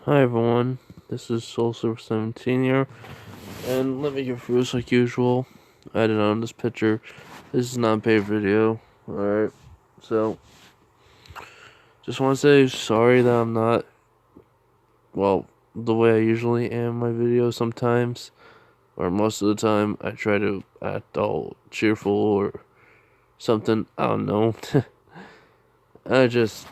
Hi everyone, this is Soul17 here, and let me get first like usual. I did on this picture. This is not a paid video. Alright, so just want to say sorry that I'm not, well, the way I usually am my videos sometimes, or most of the time. I try to act all cheerful or something. I don't know. I just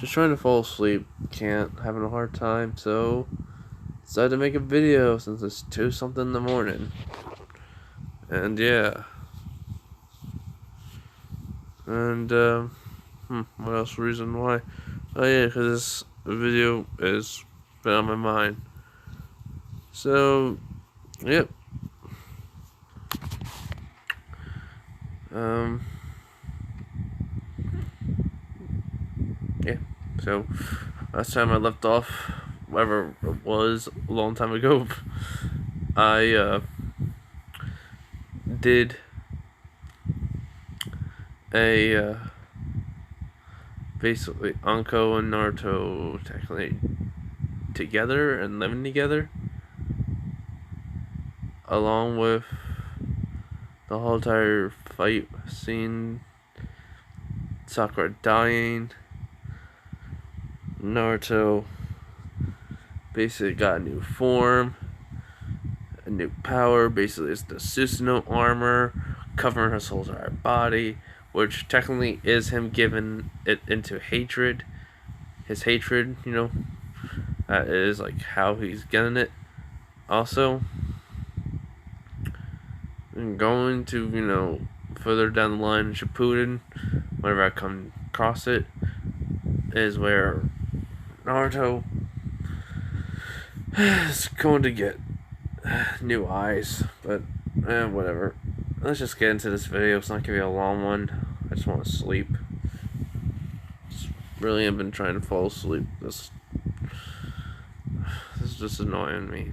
trying to fall asleep. Can't, having a hard time, so decided to make a video since it's 2 something in the morning. And yeah. And what else reason why? Oh yeah, because this video is been on my mind. So, yep. Um yeah. So last time I left off, whatever it was, a long time ago, I did a basically Anko and Naruto technically together and living together, along with the whole entire fight scene, Sakura dying, Naruto basically got a new form, a new power. Basically, it's the Susanoo armor covering his whole entire body, which technically is him giving it into hatred. His hatred, that is like how he's getting it. Also, and going to, further down the line in Shippuden, whenever I come across it, is where Naruto is going to get new eyes, but whatever. Let's just get into this video. It's not gonna be a long one. I just want to sleep. Really, I've been trying to fall asleep. This is just annoying me.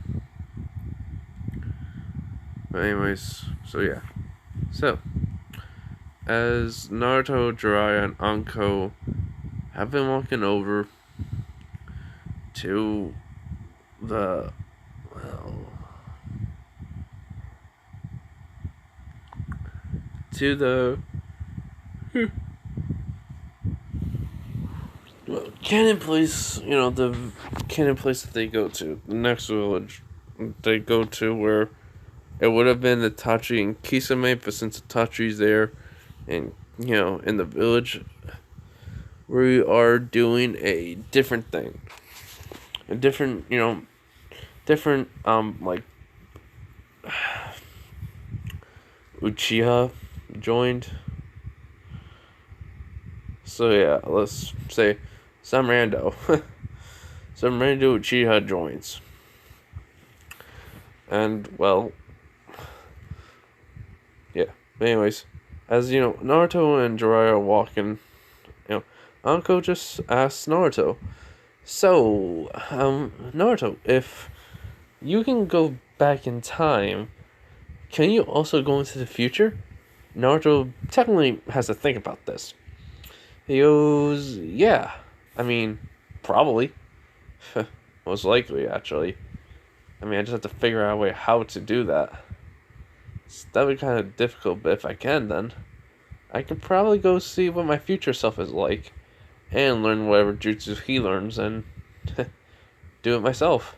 But anyways, so yeah. So, as Naruto, Jiraiya, and Anko have been walking over to the, to the cannon place, the cannon place that they go to, the next village they go to, where it would have been Itachi and Kisame, but since Itachi's there, and, in the village, we are doing a different thing. A different, like, Uchiha joined. So yeah, let's say some rando. Some rando Uchiha joins. And, well, yeah. But anyways, as Naruto and Jiraiya are walking, Anko just asks Naruto, so, Naruto, if you can go back in time, can you also go into the future? Naruto technically has to think about this. He goes, yeah. I mean, probably. Most likely, actually. I mean, I just have to figure out a way how to do that. That would be kind of difficult, but if I can, then I could probably go see what my future self is like and learn whatever jutsu he learns and do it myself.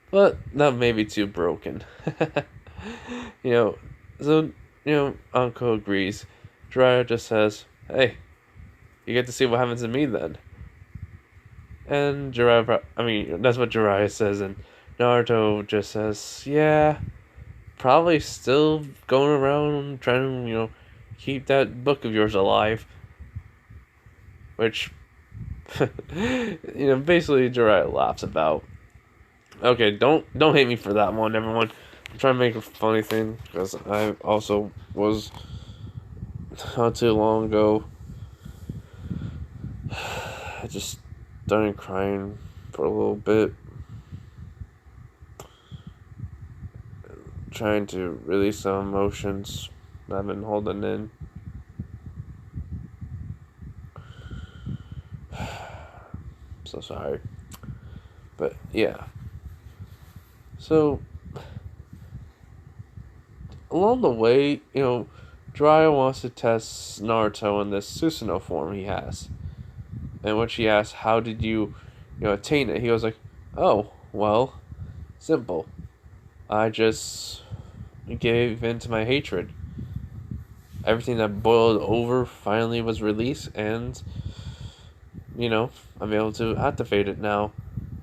But that may be too broken. So, Anko agrees. Jiraiya just says, hey, you get to see what happens to me then. And that's what Jiraiya says, and Naruto just says, yeah, probably still going around trying to, keep that book of yours alive. Which, basically Jiraiya laughs about. Okay, don't hate me for that one, everyone. I'm trying to make a funny thing, because I also was, not too long ago, I just started crying for a little bit, trying to release some emotions that I've been holding in. sorry. But yeah. So along the way, Jiraiya wants to test Naruto in this Susanoo form he has. And when she asks, how did you, attain it? He was like, oh, well, simple. I just gave in to my hatred. Everything that boiled over finally was released, and, I'm able to activate it now.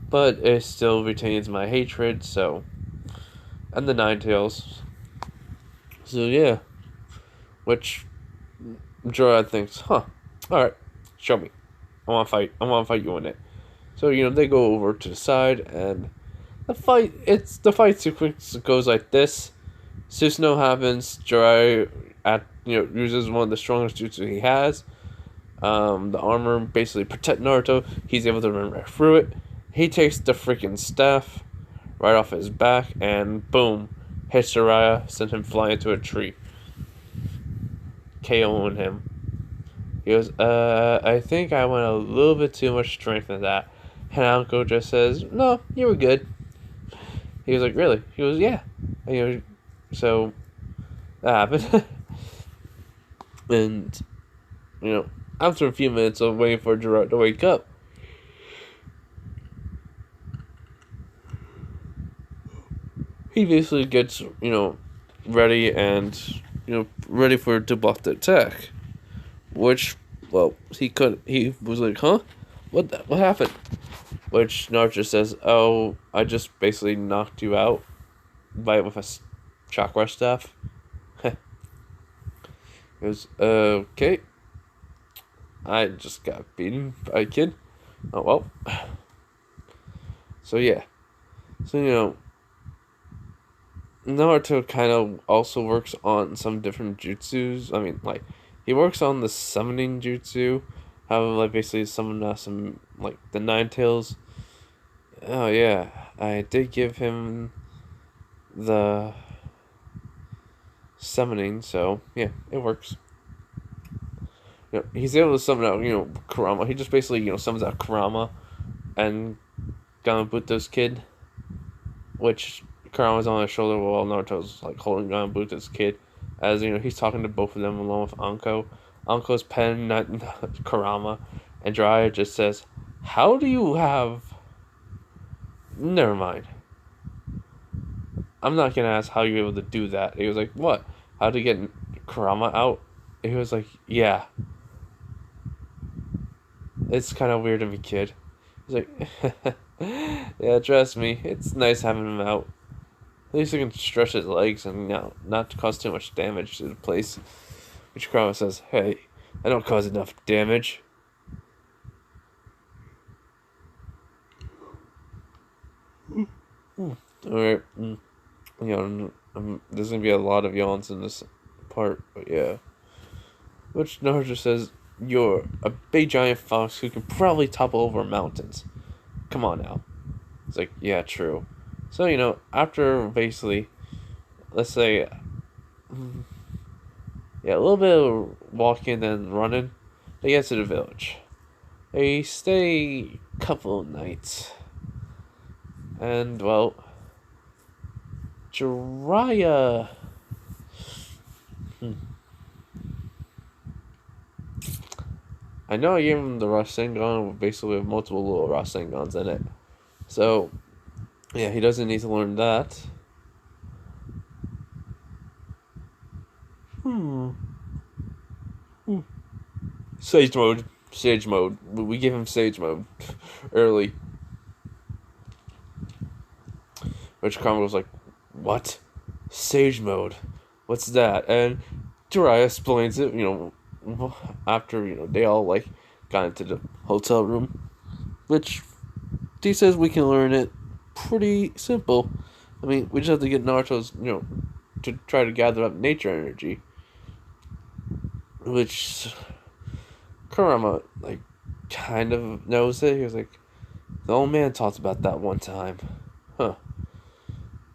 But it still retains my hatred, so. And the Nine Tails. So, yeah. Which Jiraiya thinks, alright, show me. I want to fight. I want to fight you in it. So, they go over to the side, and the fight sequence goes like this. Susanoo happens, Jiraiya uses one of the strongest jutsu he has. The armor basically protect Naruto. He's able to run right through it. He takes the freaking staff right off his back, and boom, hits Jiraiya, sent him flying into a tree, KOing him. He goes, I think I went a little bit too much strength in that. And Uncle just says, no, you were good. He was like, really? He goes, yeah. And, so that happened. And, after a few minutes of waiting for Jiraiya to wake up, he basically gets, ready and, ready for to block the attack. Which, well, he was like, huh? What happened? Which Naruto says, oh, I just basically knocked you out with a chakra staff. He goes, okay. I just got beaten by a kid. Oh, well. So, yeah. So, Naruto kind of also works on some different jutsus. I mean, like, he works on the summoning jutsu. How, basically summon some, the Nine Tails. Oh, yeah. I did give him the summoning, so, yeah, it works. He's able to summon out, Kurama. He just basically, summons out Kurama and Gamabuta's kid, which Kurama's on his shoulder while Naruto's, holding Gamabuta's kid, as, he's talking to both of them along with Anko. Anko's pen, not Kurama, and Jiraiya just says, how do you have... Never mind. I'm not gonna ask how you're able to do that. He was like, what? How to get Kurama out? He was like, yeah. It's kind of weird of a kid. He's like, yeah, trust me, it's nice having him out. At least he can stretch his legs and not cause too much damage to the place. Which Kurama says, hey, I don't cause enough damage. Alright. There's gonna be a lot of yawns in this part, but yeah. Which Naruto says, you're a big giant fox who can probably topple over mountains. Come on now. It's like, yeah, true. So, after basically, let's say, a little bit of walking and running, they get to the village. They stay a couple of nights. And, well, Jiraiya... I know I gave him the Rasengan, basically with multiple little Rasengans in it. So, yeah, he doesn't need to learn that. Sage mode. We give him sage mode early. Which Karma was like, what? Sage mode? What's that? And Jiraiya explains it, after, they all, got into the hotel room. Which, he says we can learn it pretty simple. I mean, we just have to get Naruto's, to try to gather up nature energy. Which Kurama, kind of knows it. He was like, the old man talked about that one time. Huh.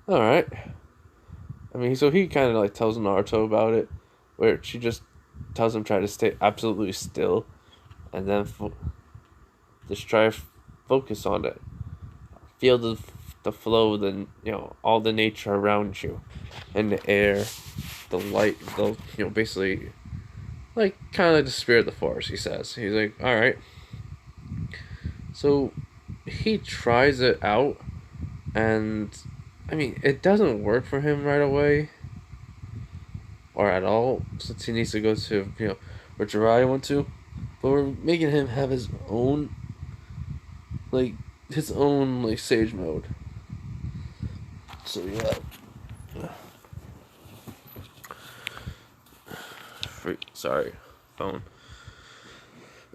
Alright. I mean, so he kind of, tells Naruto about it, where she just tells him try to stay absolutely still, and then just try to focus on it. Feel the flow, all the nature around you, and the air, the light, basically, like, kind of like the spirit of the forest, he says. He's like, alright. So, he tries it out, and, I mean, it doesn't work for him right away, or at all, since he needs to go to, where Jiraiya went to. But we're making him have like, his own, like, sage mode. So, yeah. Sorry, phone.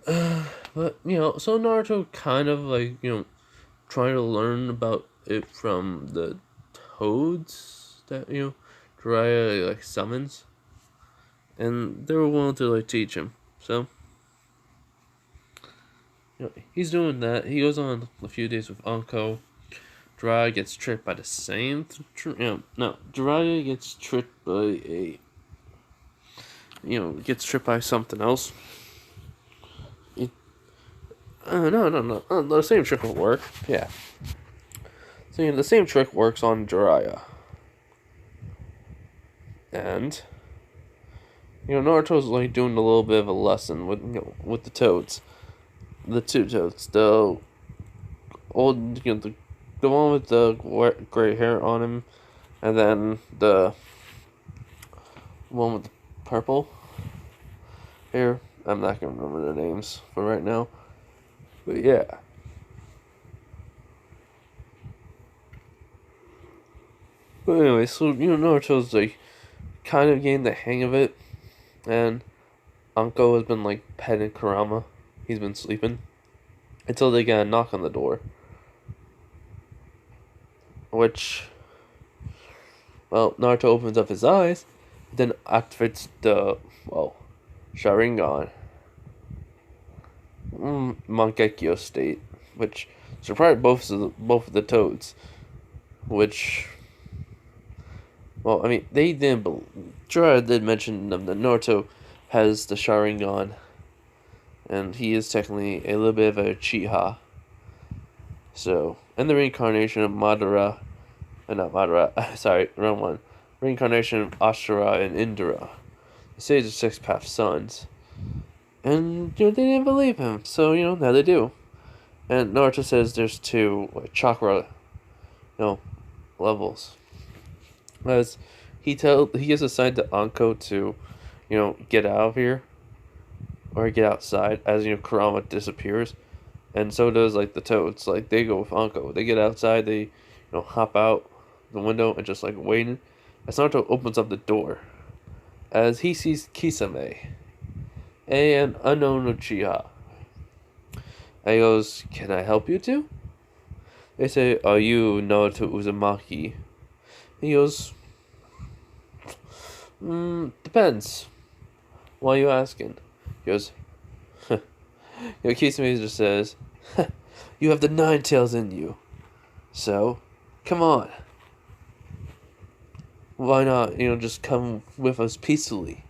But, so Naruto kind of, like, trying to learn about it from the toads that, Jiraiya, like, summons. And they were willing to, like, teach him. So, he's doing that. He goes on a few days with Anko. Jiraiya gets tricked by the same... Jiraiya gets tricked by gets tricked by something else. No. The same trick will work. Yeah. So, the same trick works on Jiraiya. And, Naruto's, like, doing a little bit of a lesson with the toads. The two toads. The old, the one with the gray hair on him. And then the one with the purple hair. I'm not going to remember their names for right now. But, yeah. But anyway, so, Naruto's, like, kind of getting the hang of it. And Anko has been, like, petting Kurama. He's been sleeping. Until they get a knock on the door. Which, well, Naruto opens up his eyes. Then activates the, Sharingan. Mangekyo state. Which surprised both of the toads. Which... Well, I mean, they didn't believe... Jiraiya did mention that Naruto has the Sharingan. And he is technically a little bit of a Uchiha. So, and the reincarnation of Madara... not Madara, sorry, wrong one. Reincarnation of Ashura and Indira. The Sage of Six Path Sons. And, they didn't believe him. So, now they do. And Naruto says there's two, like, chakra, levels. As he gives a sign to Anko to, get out of here. Or get outside as, Kurama disappears. And so does, like, the toads. Like, they go with Anko. They get outside, they, hop out the window and just, like, waiting. As Naruto opens up the door. As he sees Kisame. An unknown Uchiha. And he goes, "Can I help you two?" They say, "Are you Naruto Uzumaki?" He goes, "Depends. Why are you asking?" He goes, Kisame just says, "You have the nine tails in you. So, come on. Why not, just come with us peacefully?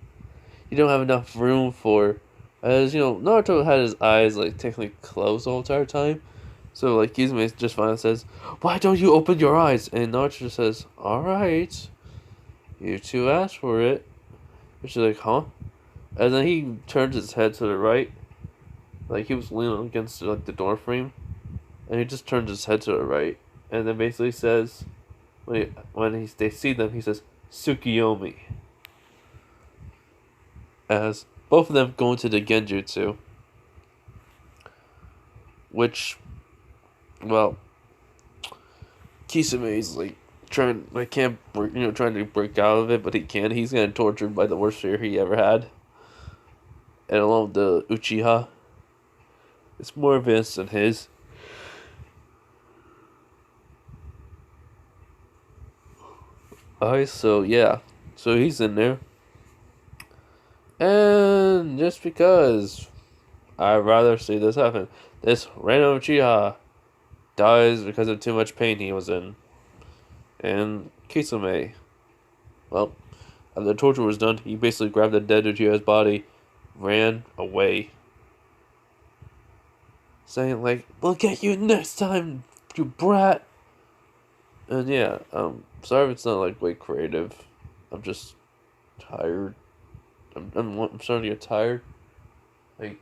You don't have enough room for..." As, Naruto had his eyes, like, technically closed the whole entire time. So, like, Kisame just finally says, "Why don't you open your eyes?" And Naruto just says, "Alright. You two asked for it." And she's like, "Huh?" And then he turns his head to the right. Like, he was leaning against, like, the door frame. And he just turns his head to the right. And then basically says, when they see them, he says, "Tsukiyomi." As both of them go into the Genjutsu. Which, well, Kisame's, like, trying to break out of it, but he can't. He's getting tortured by the worst fear he ever had. And along with the Uchiha, it's more advanced than his. Alright, so yeah. So he's in there. And just because I'd rather see this happen, this random Uchiha dies because of too much pain he was in. And Kisame, well, after the torture was done, he basically grabbed the dead Uchiha's body, ran away. saying like, "We'll get you next time, you brat." And yeah, sorry if it's not like way creative. I'm just tired. I'm starting to get tired. Like,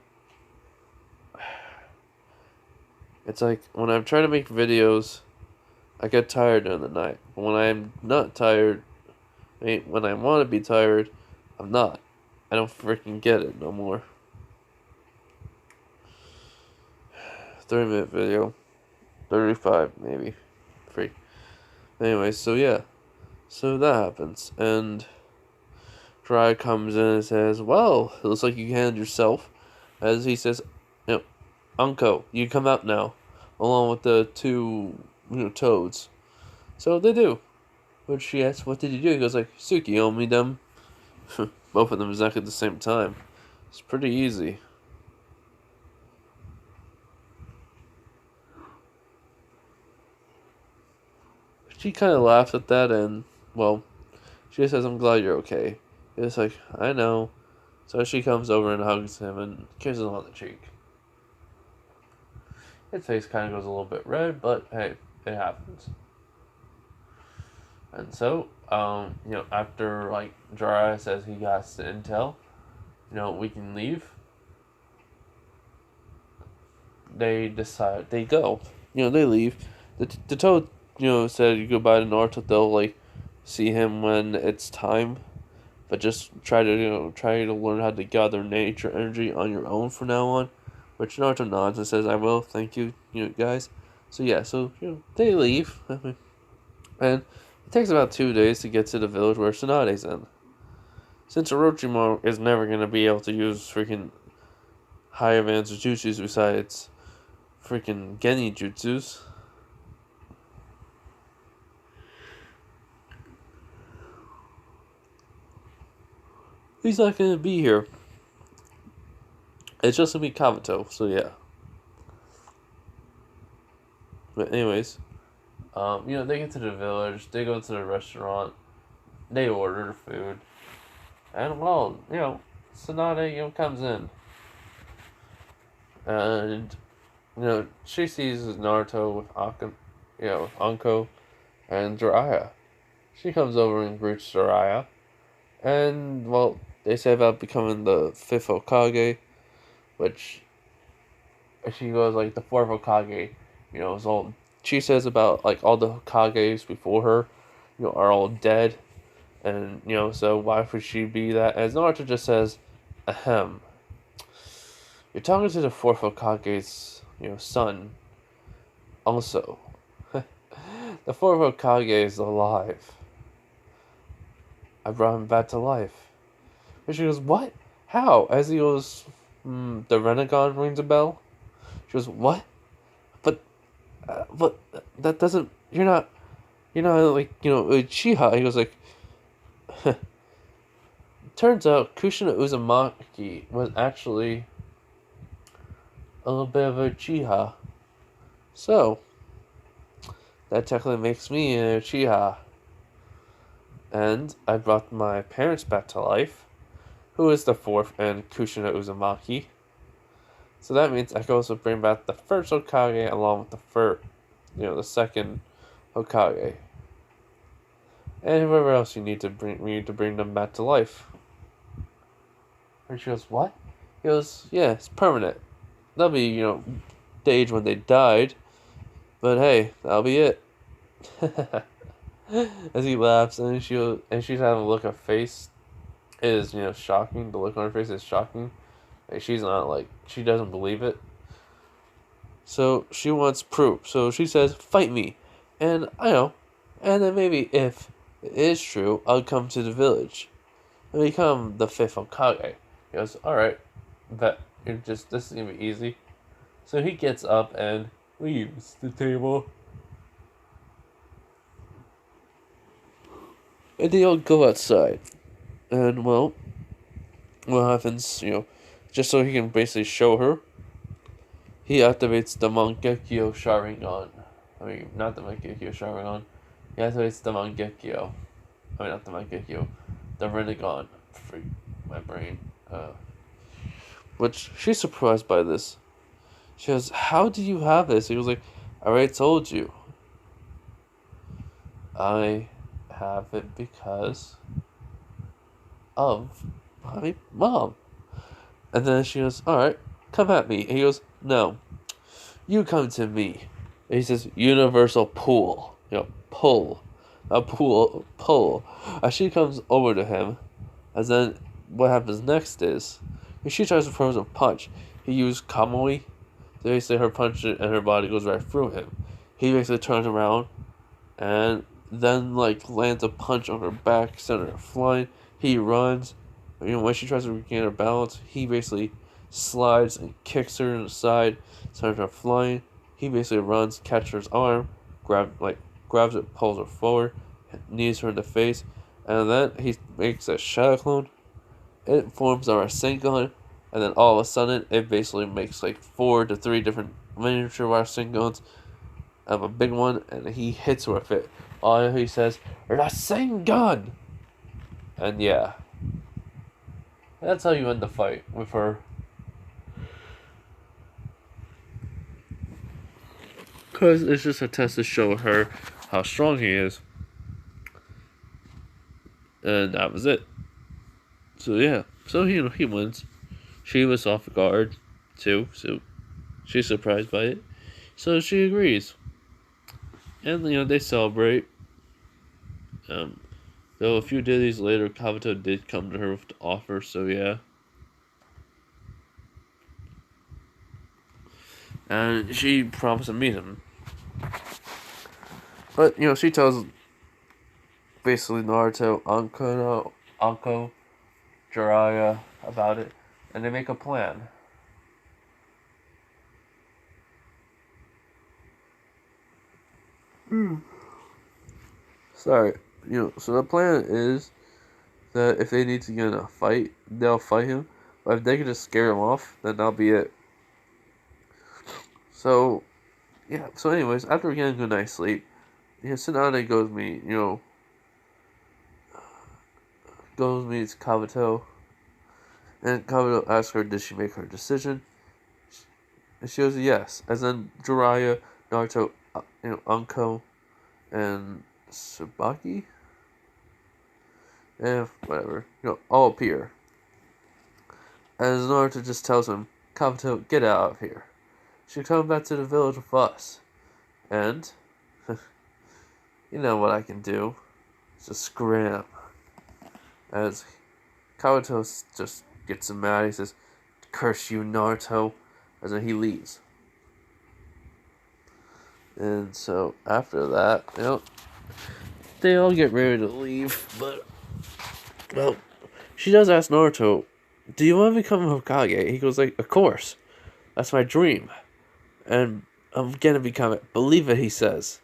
it's like when I'm trying to make videos, I get tired during the night. But when I'm not tired, when I want to be tired, I'm not. I don't freaking get it no more. 30-minute video. 35 maybe. Free. Anyway, so yeah. So that happens. And Dry comes in and says, "Well, it looks like you handled yourself." As he says, "Uncle, you come out now." Along with the two, toads. So they do. But she asks, "What did you do?" He goes like, "Suki owe me them." Both of them exactly at the same time. It's pretty easy. She kind of laughs at that and, well, she says, "I'm glad you're okay." It's like, "I know." So she comes over and hugs him and kisses him on the cheek. His face kind of goes a little bit red, but hey, it happens. And so, after like Jiraiya says he got the intel, we can leave. They decide they go. They leave. The toad, said goodbye to Naruto. They'll like see him when it's time, but just try to learn how to gather nature energy on your own from now on. Which Naruto nods and says, "I will. Thank you, guys." So yeah, they leave, and it takes about 2 days to get to the village where Tsunade's in. Since Orochimaru is never gonna be able to use freaking high advanced jutsus besides freaking Geni jutsus. He's not gonna be here. It's just gonna be Kabuto, so yeah. But anyways, they get to the village, they go to the restaurant, they order food, and well, Tsunade, comes in. And, she sees Naruto with with Anko and Jiraiya. She comes over and greets Jiraiya. And, well, they say about becoming the 5th Hokage, which she goes, like, the 4th Hokage, is all, she says about, like, all the Hokages before her, are all dead. And, so why would she be that? As Naruto just says, ahem. You're talking to the 4th Hokage's, son. Also, the 4th Hokage is alive. I brought him back to life. And she goes, "What? How?" As he goes, "The Renegon rings a bell." She goes, "What? But that doesn't. You're not like Uchiha." He goes like, "Turns out Kushina Uzumaki was actually a little bit of a Uchiha. So that technically makes me an Uchiha. And I brought my parents back to life, who is the 4th and Kushina Uzumaki. So that means I can also bring back the 1st Hokage along with the 2nd Hokage. And whoever else we need to bring them back to life." And she goes, "What?" He goes, "Yeah, it's permanent. That'll be, the age when they died. But hey, that'll be it." As he laughs, and she's having a look. Her face is shocking. The look on her face is shocking. Like she's not like she doesn't believe it. So she wants proof. So she says, "Fight me," and I know, and then maybe if it is true, I'll come to the village and become the 5th Hokage. He goes, "All right, but this is gonna be easy." So he gets up and leaves the table. And they all go outside. And, well, what happens, just so he can basically show her, he activates the Mangekyo Sharingan. I mean, not the Mangekyo Sharingan. He activates the Mangekyo. I mean, not the Mangekyo. The Renegon. Freak my brain. Which, she's surprised by this. She goes, how do you have this? He was like, I already told you. I have it because of my mom. And then she goes, alright, come at me. And he goes, no, you come to me. And he says, universal pull. Pull. A pull. As she comes over to him, and then what happens next is, if she tries to throw him a punch, he used kamui. So basically her punch and her body goes right through him. He basically turns around and then lands a punch on her back, sending her flying. He runs. When she tries to regain her balance, he basically slides and kicks her in the side, sends her flying. He basically runs, catches her arm, grabs it, pulls her forward, knees her in the face, and then he makes a shadow clone. It forms our Rasengan, and then all of a sudden it basically makes 4 to 3 different miniature Rasengans. A big one, and he hits her with it. All he says, Rasengan! And yeah. That's how you end the fight with her. Because it's just a test to show her how strong he is. And that was it. So yeah. So he wins. She was off guard too, so she's surprised by it. So she agrees. And they celebrate. Though a few days later, Kabuto did come to her with the offer, so yeah. And she promised to meet him. But, she tells basically Naruto, Anko, Jiraiya about it, and they make a plan. Sorry. So the plan is that if they need to get in a fight, they'll fight him. But if they can just scare him off, then that'll be it. So, yeah. So anyways, after getting a good night's sleep, Tsunade goes meets Kabuto. And Kabuto asks her, did she make her decision? And she goes, yes. As then Jiraiya, Naruto, Anko, and Tsubaki? Whatever. All appear. As Naruto just tells him, Kabuto, get out of here. She come back to the village with us. And, you know what I can do. Just scram. As Kabuto just gets him mad, he says, curse you, Naruto. As then he leaves. And so, after that, they all get ready to leave, but, well, she does ask Naruto, do you want to become a Hokage? He goes of course. That's my dream. And I'm gonna become it. Believe it, he says.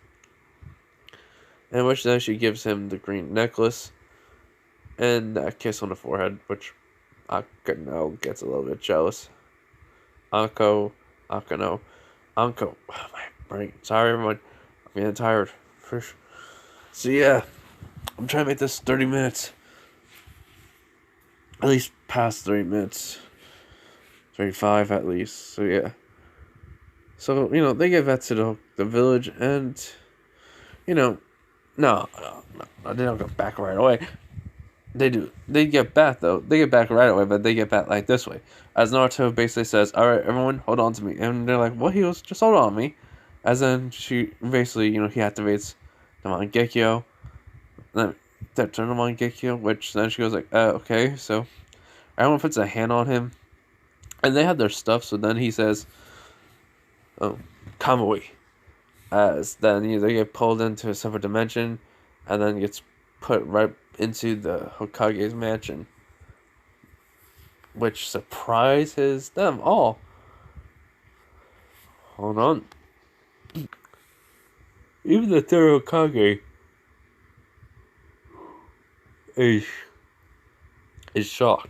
And which then she gives him the green necklace and a kiss on the forehead, which Akano gets a little bit jealous. Anko. Oh, my brain. Sorry, everyone. I'm getting tired. So yeah, I'm trying to make this 30 minutes. At least past 30 minutes. 35 at least. So yeah. So, they get back to the village and, no, they don't go back right away. They do. They get back, though. They get back right away, but they get back this way. As Naruto basically says, alright, everyone, hold on to me. And they're like, what? He goes, just hold on to me. As then she basically, he activates the Mangekyo. Then that turn the Mangekyo, which then she goes okay. So everyone puts a hand on him. And they have their stuff, so then he says, Kamui. As then they get pulled into a separate dimension and then gets put right into the Hokage's mansion. Which surprises them all. Hold on. Even the third Hokage is shocked.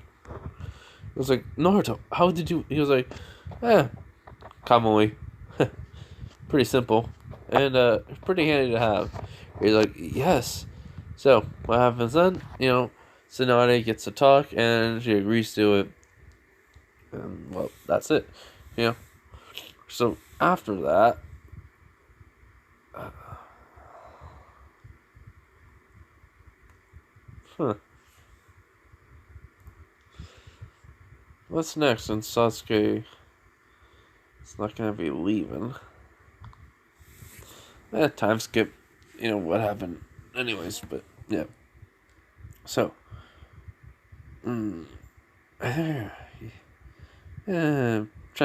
He was like, Naruto, how did you... He was like, Kamui. Pretty simple. And pretty handy to have. He's like, yes. So, what happens then? Tsunade gets to talk and she agrees to it. And, well, that's it. So after that, huh, what's next? And Sasuke is not gonna be leaving. Time skip. You know what happened, anyways. But yeah. So, mm, trying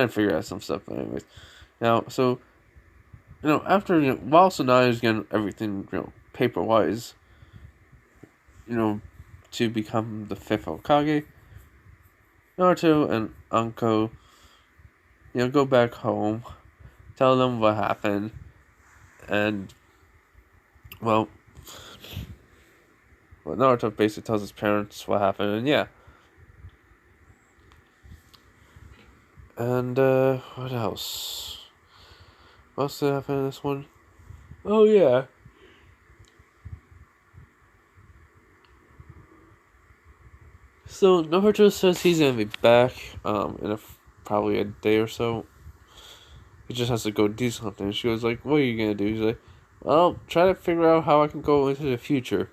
to figure out some stuff. But anyways, now after while Tsunade's getting everything paper wise, to become the fifth Hokage, Naruto and Anko, go back home, tell them what happened, and Naruto basically tells his parents what happened, and yeah. And what else? What else did happen in this one? Oh yeah. So Naruto says he's gonna be back in probably a day or so. He just has to go do something. She was like, "What are you gonna do?" He's like, "Well, try to figure out how I can go into the future."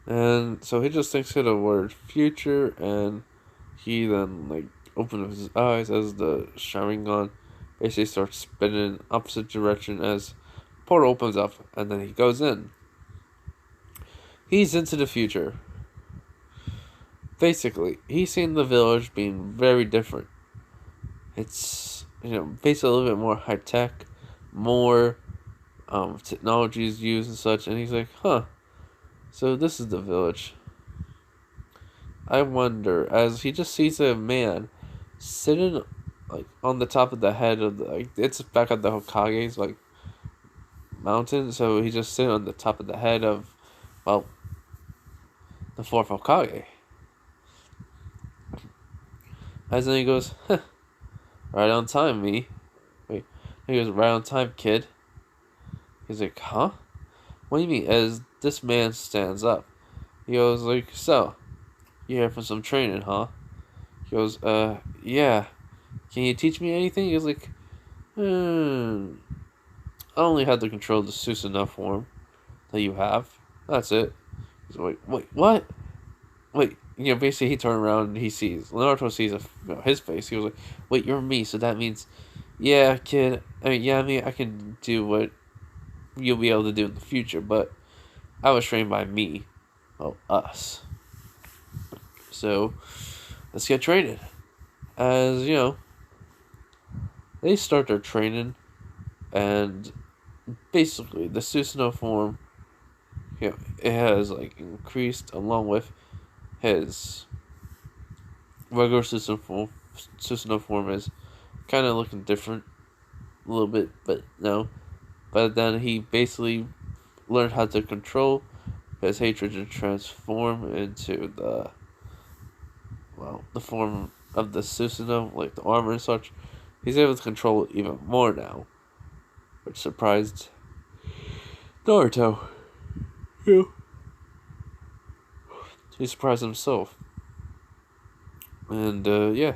And so he just thinks of the word "future," and he then opens his eyes as the Sharingan basically starts spinning in opposite direction as portal opens up, and then he goes in. He's into the future. Basically, he's seen the village being very different. It's basically a little bit more high tech, more technology is used and such, and he's like, huh. So this is the village. I wonder, as he just sees a man sitting on the top of the head of it's back at the Hokage's mountain, so he's just sitting on the top of the head of the fourth Hokage. As then he goes, huh, right on time, me. Wait, he goes, right on time, kid. He's like, huh? What do you mean? As this man stands up, he goes so, you here for some training, huh? He goes, yeah. Can you teach me anything? He goes I only have to control the Susanoo form that you have. That's it. He's like, wait, what? Wait, basically he turned around and Naruto sees his face. He was like, wait, you're me, so that means, yeah, kid. I can do what you'll be able to do in the future, but I was trained by me. Well, us. So, let's get traded. As, they start their training, and basically, the Susanoo form, it has, increased along with his regular Susanoo form is kind of looking different a little bit, but no. But then he basically learned how to control his hatred to transform into the form of the Susanoo, like the armor and such. He's able to control it even more now, which surprised Naruto. Yeah. He surprised himself. And, yeah.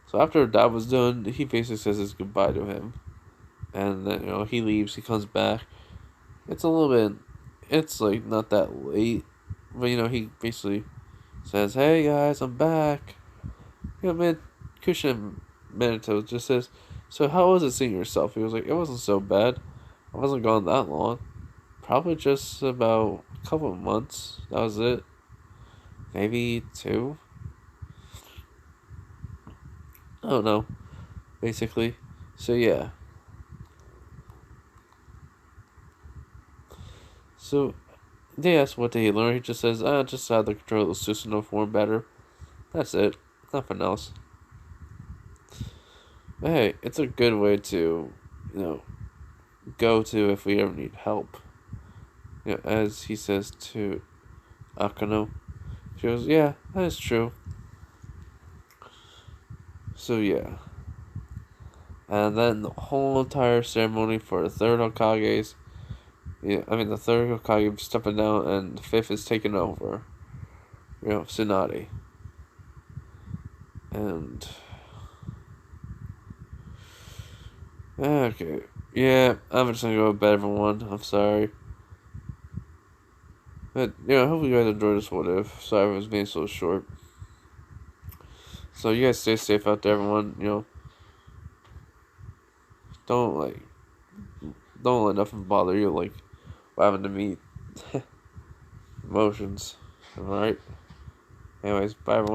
So after that was done, he basically says his goodbye to him. And then, he leaves, he comes back. It's a little bit, it's not that late. But, he basically says, hey guys, I'm back. Kushin Minato just says, so how was it seeing yourself? He was like, it wasn't so bad. I wasn't gone that long. Probably just about a couple of months. That was it. Maybe 2. I don't know. Basically. So yeah. So they ask what did he learn. He just says, just how to control the Susanoo form better. That's it. Nothing else. But hey, it's a good way to, go to if we ever need help. As he says to Akano. She goes, yeah, that is true. So yeah. And then the whole entire ceremony for the third Hokage's, the third Hokage stepping down and the fifth is taking over. Tsunade. And Okay. Yeah, I'm just gonna go to bed, everyone. I'm sorry. But, I hope you guys enjoyed this what if. Sorry it was being so short. So, you guys stay safe out there, everyone. Don't, don't let nothing bother you, like, having to meet emotions. Alright? Anyways, bye, everyone.